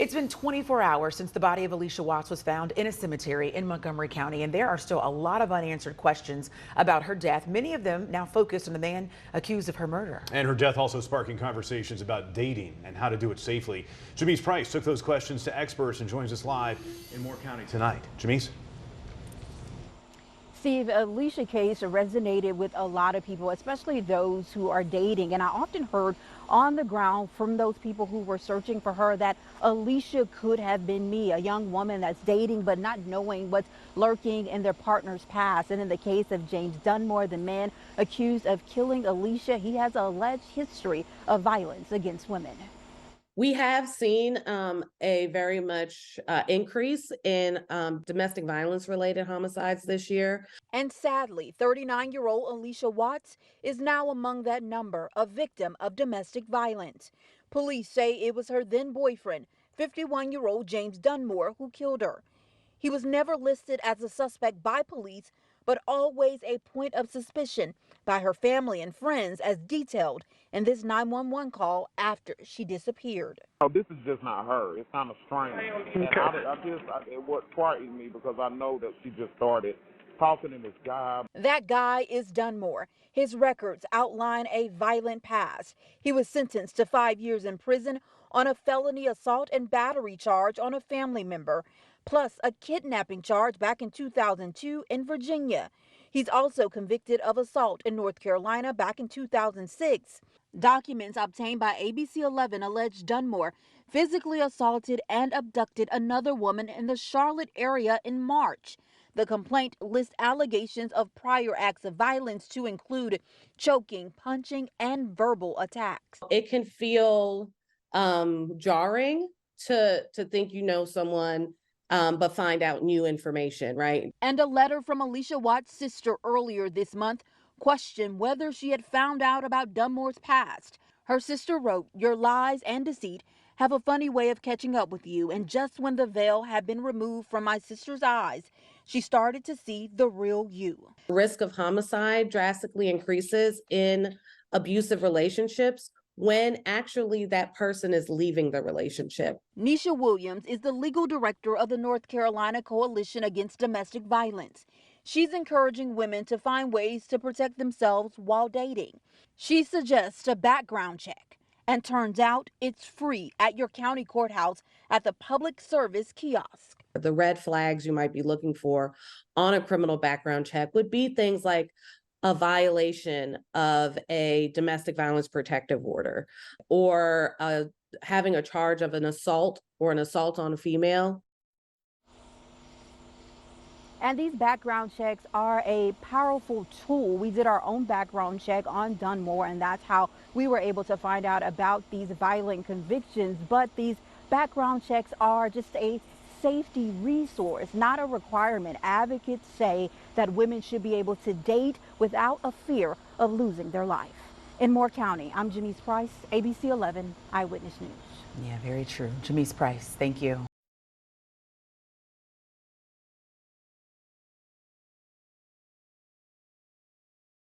It's been 24 hours since the body of Allisha Watts was found in a cemetery in Montgomery County, and there are still a lot of unanswered questions about her death, many of them now focused on the man accused of her murder. And her death also sparking conversations about dating and how to do it safely. Jamise Price took those questions to experts and joins us live in Moore County tonight. Jamise? Steve, Allisha case resonated with a lot of people, especially those who are dating. And I often heard on the ground from those people who were searching for her that Allisha could have been me, a young woman that's dating but not knowing what's lurking in their partner's past. And in the case of James Dunmore, the man accused of killing Allisha, he has an alleged history of violence against women. We have seen a very much increase in domestic violence related homicides this year. And sadly, 39-year-old Allisha Watts is now among that number, a victim of domestic violence. Police say it was her then boyfriend, 51-year-old James Dunmore, who killed her. He was never listed as a suspect by police, but always a point of suspicion by her family and friends, as detailed in this 911 call after she disappeared. Oh, this is just not her. It's kind of strange. And what frightens me because I know that she just started talking to this guy. That guy is Dunmore. His records outline a violent past. He was sentenced to 5 years in prison on a felony assault and battery charge on a family member, plus a kidnapping charge back in 2002 in Virginia. He's also convicted of assault in North Carolina back in 2006. Documents obtained by ABC 11 allege Dunmore physically assaulted and abducted another woman in the Charlotte area in March. The complaint lists allegations of prior acts of violence to include choking, punching, and verbal attacks. It can feel jarring to think you know someone, but find out new information, right? And a letter from Allisha Watts' sister earlier this month questioned whether she had found out about Dunmore's past. Her sister wrote, "Your lies and deceit have a funny way of catching up with you, and just when the veil had been removed from my sister's eyes, she started to see the real you." Risk of homicide drastically increases in abusive relationships when actually that person is leaving the relationship. Nisha Williams is the legal director of the North Carolina Coalition Against Domestic Violence. She's encouraging women to find ways to protect themselves while dating. She suggests a background check, and turns out it's free at your county courthouse at the public service kiosk. The red flags you might be looking for on a criminal background check would be things like a violation of a domestic violence protective order, or having a charge of an assault or an assault on a female. And these background checks are a powerful tool. We did our own background check on Dunmore, and that's how we were able to find out about these violent convictions. But these background checks are just a safety resource, not a requirement. Advocates say that women should be able to date without a fear of losing their life. In Moore County, I'm Jamise Price, ABC 11 Eyewitness News. Yeah, very true. Jamise Price, thank you.